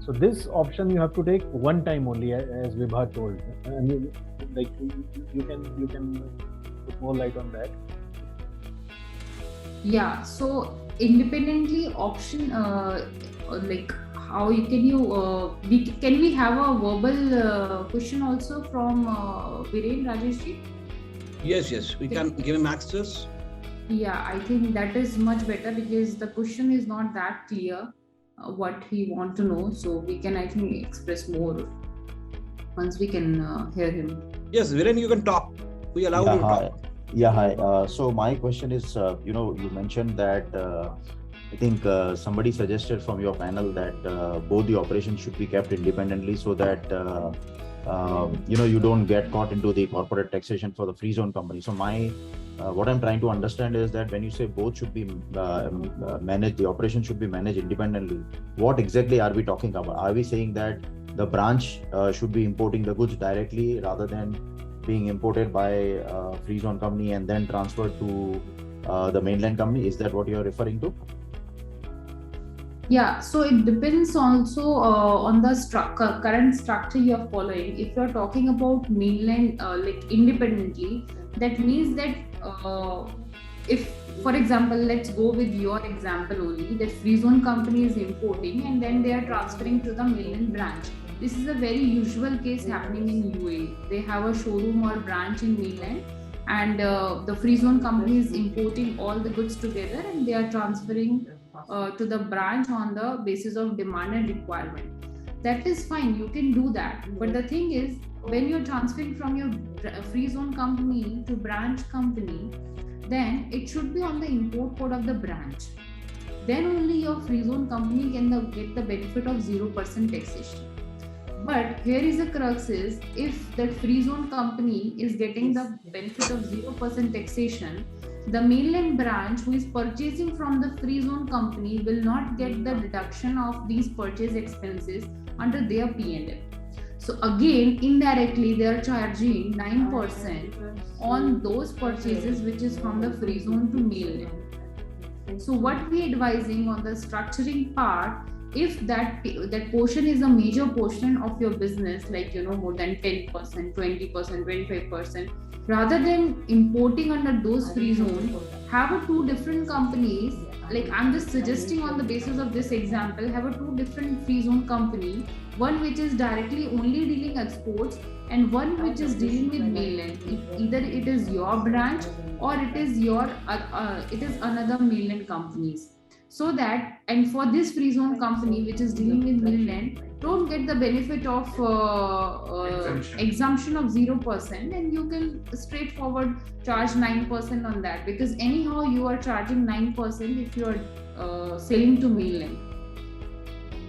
So this option you have to take one time only, as Vibha told. And like you can put more light on that. Yeah, so independently option, like how you can can we have a verbal question also from Viren Rajeshji? Yes, we can give him access. Yeah, I think that is much better because the question is not that clear what he want to know. So we can, I think, express more once we can hear him. Yes, Viren, you can talk. We allow you to talk. Yeah, hi. So my question is, you mentioned that I think somebody suggested from your panel that both the operations should be kept independently so that you don't get caught into the corporate taxation for the free zone company. So what I'm trying to understand is that when you say both should be managed, the operation should be managed independently, what exactly are we talking about? Are we saying that the branch should be importing the goods directly rather than being imported by a free zone company and then transferred to the mainland company? Is that what you're referring to? Yeah, so it depends also on the current structure you're following. If you're talking about mainland like independently, that means that if, for example, let's go with your example only, that free zone company is importing and then they are transferring to the mainland branch. This is a very usual case happening in UAE. They have a showroom or branch in mainland, and the free zone company is importing all the goods together and they are transferring to the branch on the basis of demand and requirement. That is fine, you can do that. But the thing is, when you're transferring from your free zone company to branch company, then it should be on the import code of the branch. Then only your free zone company can get the benefit of 0% taxation. But here is the crux is, if that free zone company is getting the benefit of 0% taxation, the mainland branch who is purchasing from the free zone company will not get the deduction of these purchase expenses under their P&L. So again, indirectly, they are charging 9% on those purchases which is from the free zone to mainland. So what we advising on the structuring part, if that portion is a major portion of your business, like more than 10%, 20%, 25%, rather than importing under those free zones, have two different companies. Like I'm just suggesting on the basis of this example, have two different free zone company, one which is directly only dealing exports and one which is dealing with mainland. Either it is your branch or it is another mainland companies. So that, and for this free zone company which is dealing with mainland, don't get the benefit of exemption of 0%, and you can straightforward charge 9% on that, because anyhow you are charging 9% if you are selling to mainland.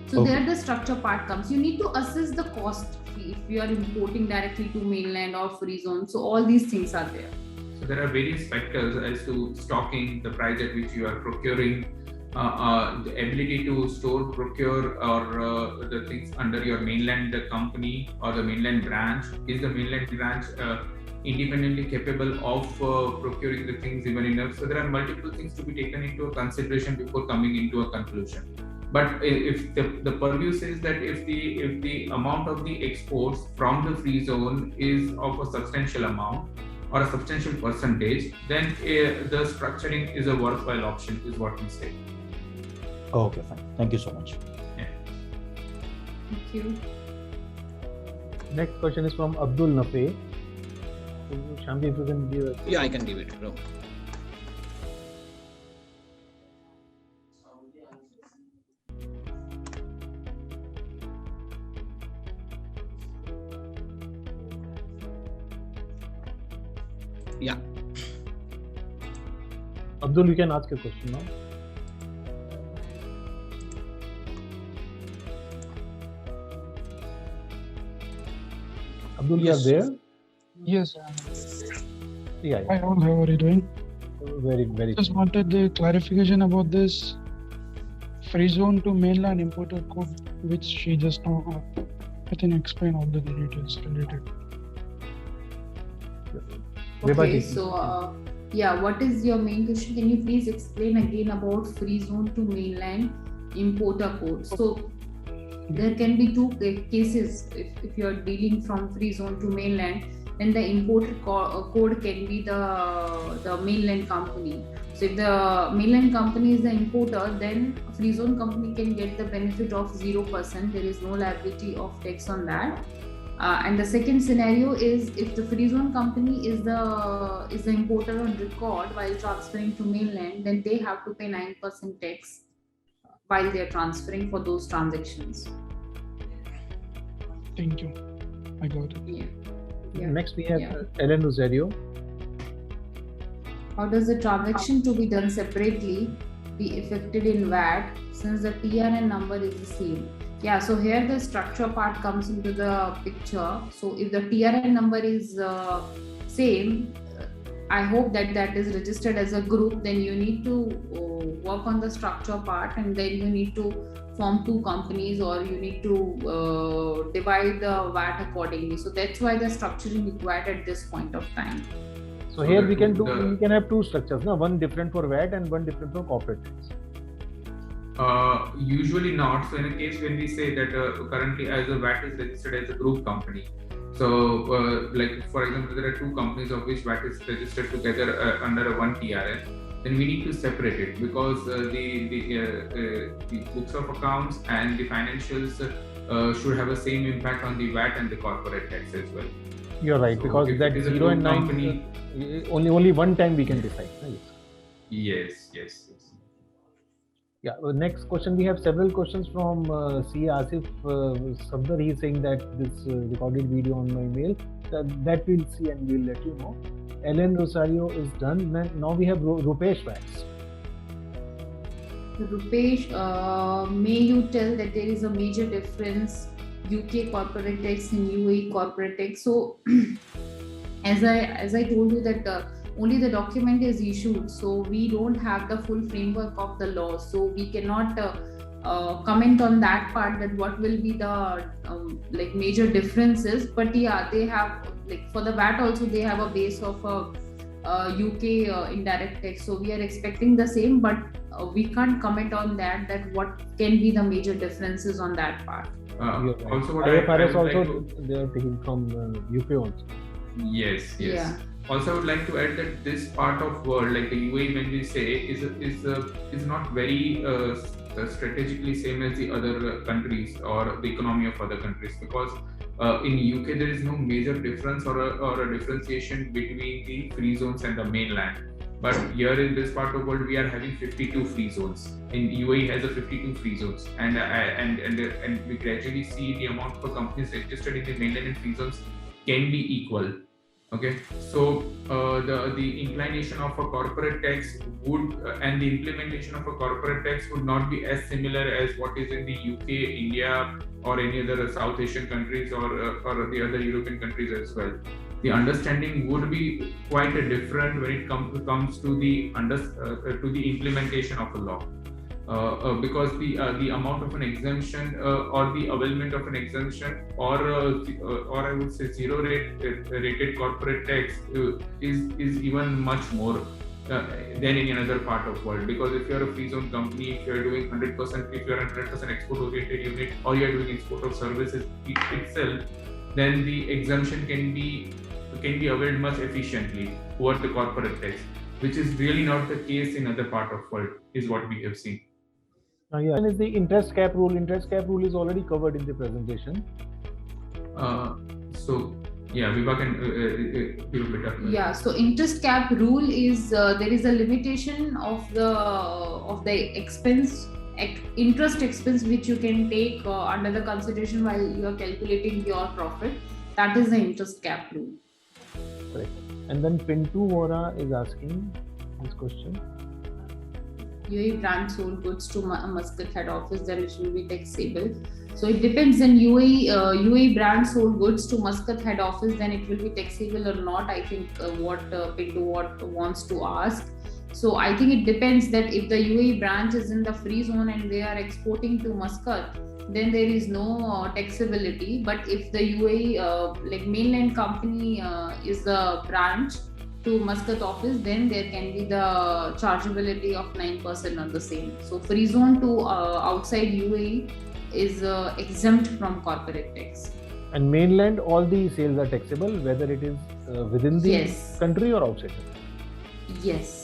So okay. There the structure part comes. You need to assess the cost if you are importing directly to mainland or free zone. So all these things are there. So there are various factors as to stocking, the price at which you are procuring, the ability to store, procure, or the things under your mainland company or the mainland branch. Is the mainland branch independently capable of procuring the things even enough? So there are multiple things to be taken into consideration before coming into a conclusion. But if the purview says that if the amount of the exports from the free zone is of a substantial amount or a substantial percentage, then the structuring is a worthwhile option, is what we say. Okay, fine. Thank you so much. Yeah. Thank you. Next question is from Abdul Nafe. Shamji, if you can give it. Yeah, I can give it, bro. Yeah. Abdul, you can ask a question now. Abdul, Yes. you are there? Yes. Yeah, Hi all, how are you doing? very. Just wanted the clarification about this free zone to mainland importer code, which she just now, I think, explain all the details related. Okay, so yeah, what is your main question? Can you please explain again about free zone to mainland importer code? So there can be two cases if you're dealing from free zone to mainland. Then the importer code can be the mainland company. So if the mainland company is the importer, then free zone company can get the benefit of 0%. There is no liability of tax on that. And the second scenario is if the free zone company is the importer on record while transferring to mainland, then they have to pay 9% tax while they are transferring for those transactions. Thank you. I got it. Yeah. Next, we have Ellen Rosario. How does the transaction to be done separately be affected in VAT since the TRN number is the same? Yeah, so here the structure part comes into the picture. So if the TRN number is same, I hope that is registered as a group, then you need to work on the structure part, and then you need to form two companies, or you need to divide the VAT accordingly. So that's why the structuring required at this point of time. So here we can have two structures, no? One different for VAT and one different for corporate tax. Usually not. So in a case when we say that currently as a VAT is registered as a group company, so like for example there are two companies of which VAT is registered together under one TRN, then we need to separate it, because the books of accounts and the financials should have the same impact on the VAT and the corporate tax as well. You're right, so because that 0 and 9 only one time we can decide. Right? Yes. Yeah. Next question, we have several questions from C. Asif Sabdar. He is saying that this recorded video on my mail, that we'll see and we'll let you know. Ellen Rosario is done. Now we have Rupesh Wax. Rupesh, may you tell that there is a major difference UK corporate tax and UAE corporate tax? So as I told you that only the document is issued, so we don't have the full framework of the law, so we cannot comment on that part, that what will be the like major differences. But yeah, they have, like for the VAT also they have a base of UK indirect tax, so we are expecting the same, but we can't comment on that what can be the major differences on that part. Also what IFRS also they are taking from UK also. Yes. Yeah. Also, I would like to add that this part of world, like the UAE, when we say, is not very strategically same as the other countries or the economy of other countries, because in UK there is no major difference or a differentiation between the free zones and the mainland. But here in this part of the world, we are having 52 free zones. In UAE has a 52 free zones, and we gradually see the amount of companies registered in the mainland and free zones can be equal. Okay, so the inclination of a corporate tax would and the implementation of a corporate tax would not be as similar as what is in the UK, India, or any other South Asian countries or the other European countries as well. The understanding would be quite different when it comes to the implementation of a law. Because the amount of an exemption or the availment of an exemption or I would say zero rated corporate tax is even much more than in another part of world. Because if you are a free zone company, if you are doing 100%, if you are a 100% export oriented unit, or you are doing export of services itself, then the exemption can be availed much efficiently over the corporate tax, which is really not the case in other part of world, is what we have seen. Yeah, and is the interest cap rule. Interest cap rule is already covered in the presentation. So yeah, Vibha can give a bit of. Yeah, so interest cap rule is there is a limitation of the expense, interest expense which you can take under the consideration while you are calculating your profit. That is the interest cap rule. Correct. And then Pintu Vora is asking this question. UAE brand sold goods to Muscat head office, then it will be taxable. So it depends. In UAE brand sold goods to Muscat head office, then it will be taxable or not. I think what Pintu wants to ask. So I think it depends that if the UAE branch is in the free zone and they are exporting to Muscat, then there is no taxability. But if the UAE like mainland company is the branch to Muscat office, then there can be the chargeability of 9% on the same. So free zone to outside UAE is exempt from corporate tax. And mainland, all the sales are taxable, whether it is within the Yes. country or outside the country. Yes.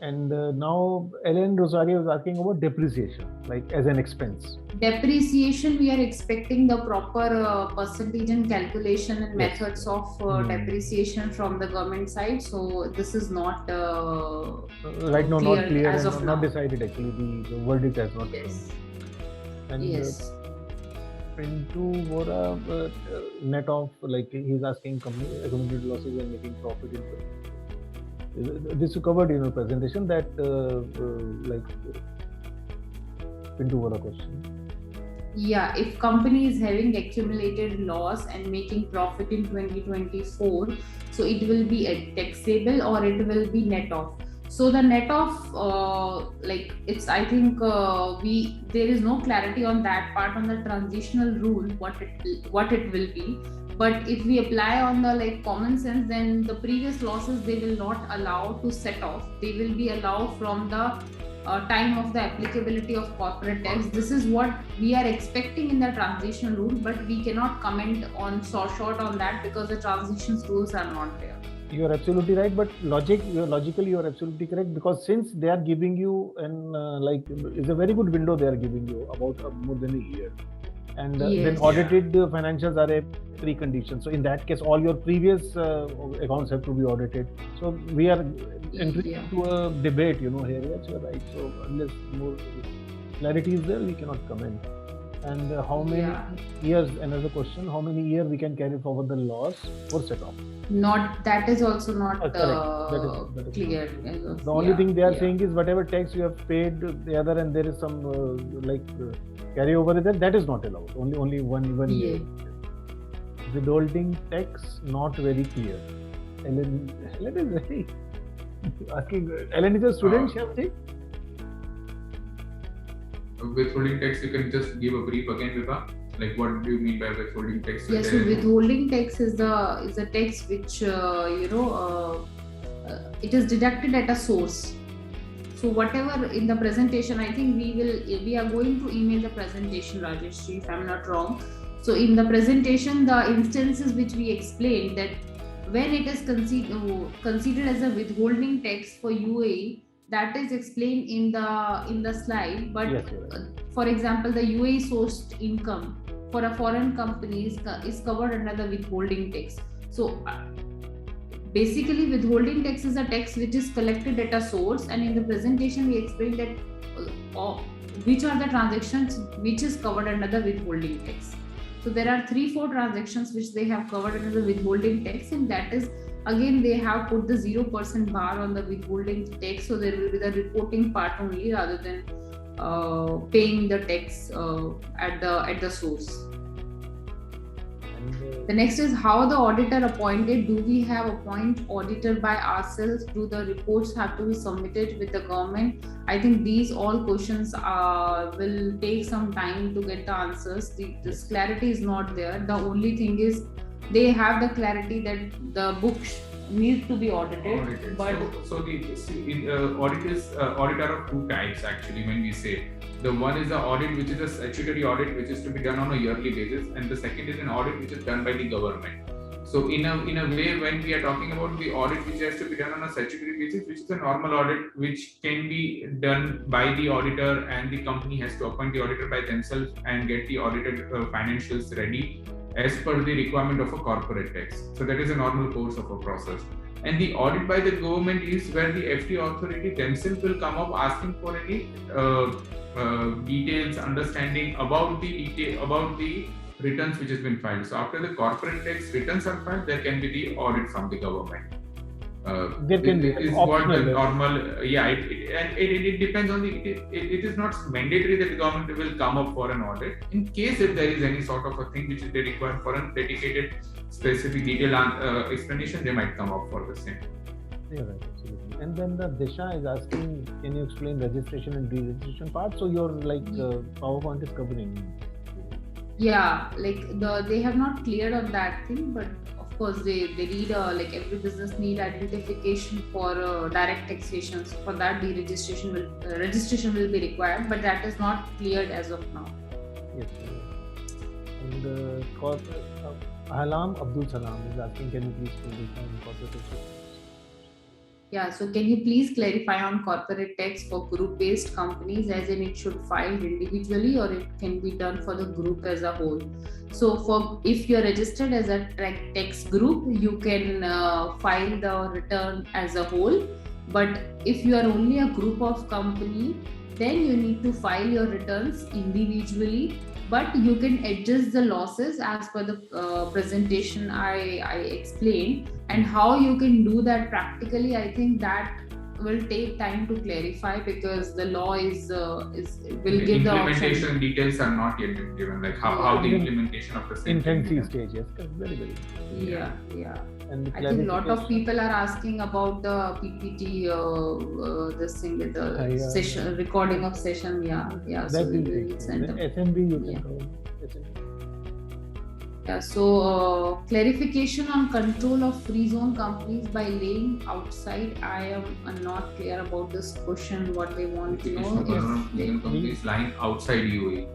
And now Ellen Rosario is asking about depreciation, like as an expense. Depreciation, we are expecting the proper percentage and calculation and Yes. methods of depreciation from the government side. So this is not Right now, not clear as and of not now. decided actually. The verdict has not come. Yes. And Yes. Pintu Vora, net of, like he's asking accumulated losses and making profit in. This you covered in your presentation that like Pintu Vora question. Yeah, if company is having accumulated loss and making profit in 2024, so it will be taxable or it will be net off. So the net off, like it's, I think there is no clarity on that part on the transitional rule what it will be. But if we apply on the like common sense, then the previous losses they will not allow to set off. They will be allowed from the time of the applicability of corporate tax. This is what we are expecting in the transition rule, but we cannot comment on short on that because the transition rules are not there. You are absolutely right, but logically you are absolutely correct, because since they are giving you and like it's a very good window they are giving you about more than a year, and then Yes. audited financials are a precondition. So in that case, all your previous accounts have to be audited. So we are entering Yeah. into a debate, here. Yes, you are right. So unless more clarity is there, we cannot comment. And how many Yeah. years? Another question: how many years we can carry forward the loss for set off? Not that is also not Correct. That is clear. The only thing they are saying is whatever tax you have paid the other, and there is some carryover there, that is not allowed. Only one year. Withholding tax not very clear. Ellen is very asking. Ellen is a student, Shyamji? Withholding tax, you can just give a brief again, Vibha. Like, what do you mean by withholding tax? Yes, so withholding tax is a tax which it is deducted at a source. So whatever in the presentation, I think we are going to email the presentation, Rajesh, if I'm not wrong. So in the presentation, the instances which we explained that when it is considered as a withholding tax for UAE, that is explained in the slide. But Yes, you're right. For example, the UAE sourced income for a foreign company is covered under the withholding tax. So basically, withholding tax is a tax which is collected at a source, and in the presentation we explained that which are the transactions which is covered under the withholding tax. So there are 3-4 transactions which they have covered under the withholding tax, and that is again they have put the 0% bar on the withholding tax. So there will be the reporting part only rather than paying the tax at the source. The next is how the auditor appointed. Do we have appoint auditor by ourselves? Do the reports have to be submitted with the government? I think these all questions will take some time to get the answers. This clarity is not there. The only thing is they have the clarity that the books need to be audited. But so the audit is audit are of two types actually. When we say the one is the audit which is a statutory audit which is to be done on a yearly basis, and the second is an audit which is done by the government. So in a way, when we are talking about the audit which has to be done on a statutory basis, which is a normal audit which can be done by the auditor, and the company has to appoint the auditor by themselves and get the audited financials ready as per the requirement of a corporate tax. So that is a normal course of a process. And the audit by the government is where the FT authority themselves will come up asking for any details, understanding about the returns which has been filed. So after the corporate tax returns are filed, there can be the audit from the government. There can be is what the normal, it depends on it is not mandatory that the government will come up for an audit. In case if there is any sort of a thing which is they require for a dedicated specific detailed explanation, they might come up for the same. Yeah, right, absolutely. And then the Disha is asking, can you explain registration and deregistration part? So your PowerPoint is covering. Yeah, like they have not cleared on that thing, but of course they need like every business need identification for direct taxation. So for that, registration will be required, but that is not cleared as of now. Yes. And Alam Abdul Salam is asking, can you please clarify on corporate tax? Yeah, so can you please clarify on corporate tax for group-based companies, as in it should file individually or it can be done for the group as a whole? So if you're registered as a tax group, you can file the return as a whole. But if you are only a group of company, then you need to file your returns individually. But you can adjust the losses as per the presentation I explained, and how you can do that practically. I think that will take time to clarify, because the law will give the implementation option. details are not yet been given, like how the implementation of the same infancy stage. Yes, very. Yeah. And I think a lot of people are asking about the PPT, this thing with the session, recording of session. Yeah. So we will send them. SMB you can cover. Yeah, so clarification on control of free zone companies by laying outside. I am not clear about this question, what they want to know. If companies lying outside UAE.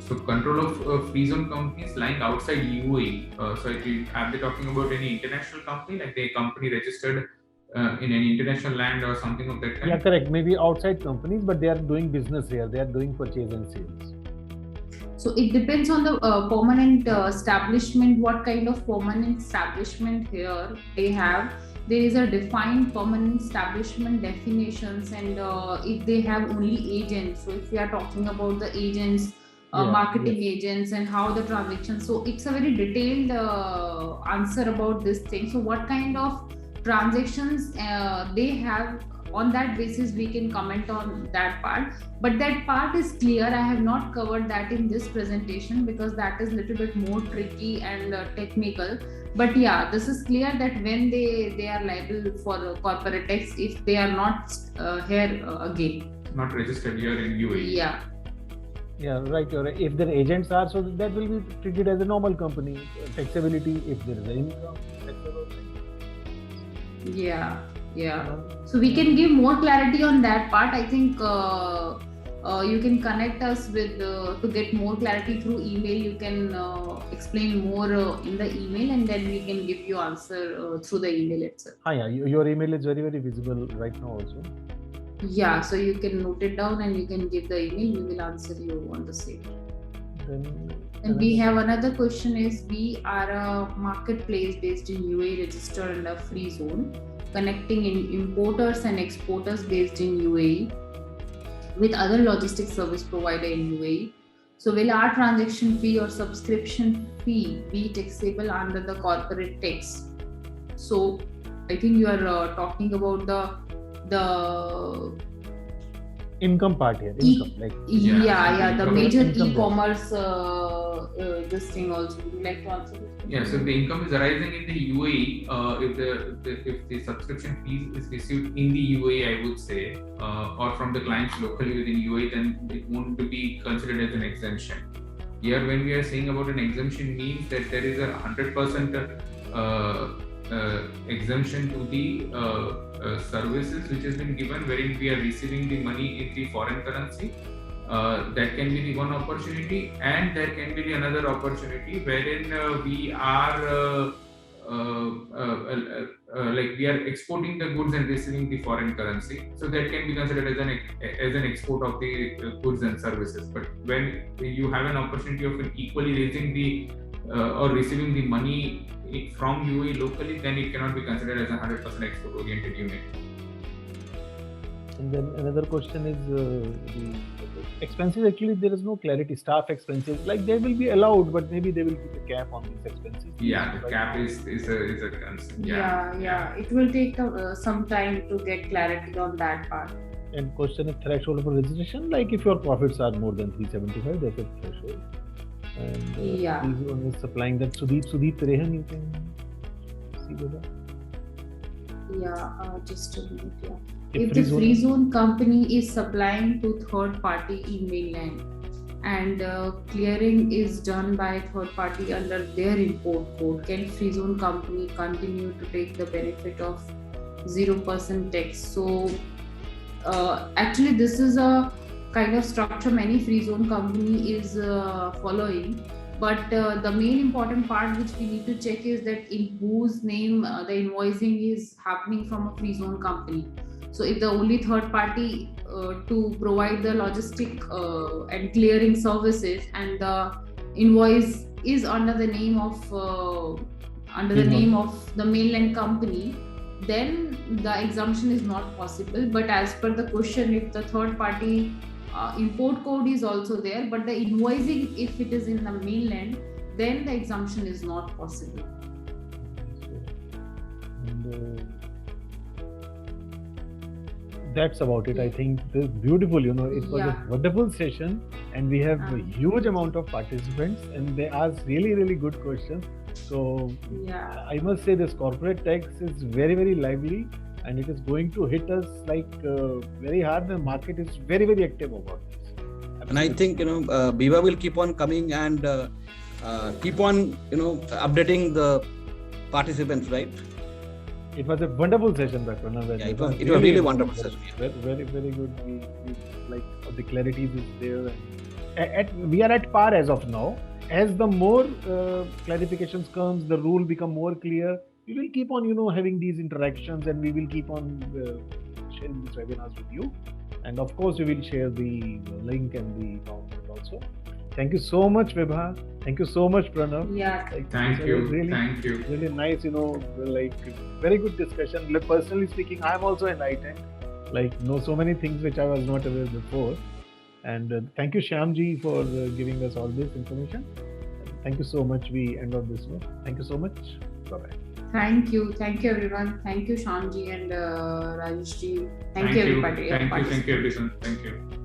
So control of free zone companies lying outside UAE. So if you are they talking about any international company, like the company registered in any international land or something of that kind? Yeah, correct. Maybe outside companies, but they are doing business here. They are doing purchase and sales. So it depends on the permanent establishment, what kind of permanent establishment here they have. There is a defined permanent establishment definitions, and if they have only agents. So if we are talking about the agents, marketing agents and how the transactions. So it's a very detailed answer about this thing. So what kind of transactions they have, on that basis we can comment on that part. But that part is clear. I have not covered that in this presentation because that is a little bit more tricky and technical. But yeah, this is clear that when they are liable for corporate tax if they are not here again. Not registered here in UAE. Yeah, right. If their agents are, so that will be treated as a normal company. Taxability, if there is an income, taxable. Yeah. So we can give more clarity on that part. I think you can connect us with to get more clarity through email. You can explain more in the email, and then we can give you answer through the email itself. Your email is very visible right now also. Yeah, so you can note it down and you can give the email. We will answer you on the same. And we have another question is, we are a marketplace based in UAE registered under free zone, connecting in importers and exporters based in UAE with other logistics service provider in UAE. So will our transaction fee or subscription fee be taxable under the corporate tax? So I think you are talking about the income part here. The major e-commerce this thing also. Would you like to answer this? Yeah, so if the income is arising in the UAE, if the subscription fee is received in the UAE, I would say, or from the clients locally within UAE, then it won't be considered as an exemption. Here, when we are saying about an exemption, means that there is a 100% exemption to the services which has been given, wherein we are receiving the money in the foreign currency. That can be the one opportunity, and there can be the another opportunity wherein we are we are exporting the goods and receiving the foreign currency. So that can be considered as an export of the goods and services. But when you have an opportunity of equally raising the or receiving the money from UAE locally, then it cannot be considered as a 100% export oriented unit. And then another question is expenses, actually there is no clarity. Staff expenses, like they will be allowed, but maybe they will keep a cap on these expenses. Yeah, the cap is a concern. Yeah. It will take some time to get clarity on that part. And question is threshold for registration. Like if your profits are more than 375, that's a threshold. And free zone is supplying that. Sudeep Rehan, you can see that. Yeah, just a minute. Yeah. If the free zone company is supplying to third party in mainland and clearing is done by third party under their import code, can free zone company continue to take the benefit of 0% tax? So actually this is a kind of structure many free zone company is following. But the main important part which we need to check is that in whose name the invoicing is happening from a free zone company. So if the only third party to provide the logistic and clearing services and the invoice is under the name of the mainland company, then the exemption is not possible. But as per the question, if the third party import code is also there, but the invoicing, if it is in the mainland, then the exemption is not possible. And, that's about it. I think this is beautiful. It was a wonderful session, and we have a huge amount of participants, and they asked really, really good questions. So I must say this corporate tax is very, very lively, and it is going to hit us like very hard. The market is very, very active about this. Absolutely. And I think BEPS will keep on coming and keep on updating the participants, right? It was a wonderful session, Dr. Pranav. Yeah, it was really wonderful session. Very, very good. We like the clarity is there. We are at par as of now. As the more clarifications comes, the rule become more clear. We will keep on, having these interactions, and we will keep on sharing these webinars with you. And of course, we will share the link and the PowerPoint also. Thank you so much, Vibha. Thank you so much, Pranav. Yeah. Thank you. Really nice, like very good discussion. Like, personally speaking, I am also enlightened. Like, know so many things which I was not aware before. And thank you, Shyamji, for giving us all this information. Thank you so much. We end on this note. Thank you so much. Bye-bye. Thank you everyone. Thank you, Shyamji and Rajeshji. Thank you everybody. Thank you everyone. Thank you.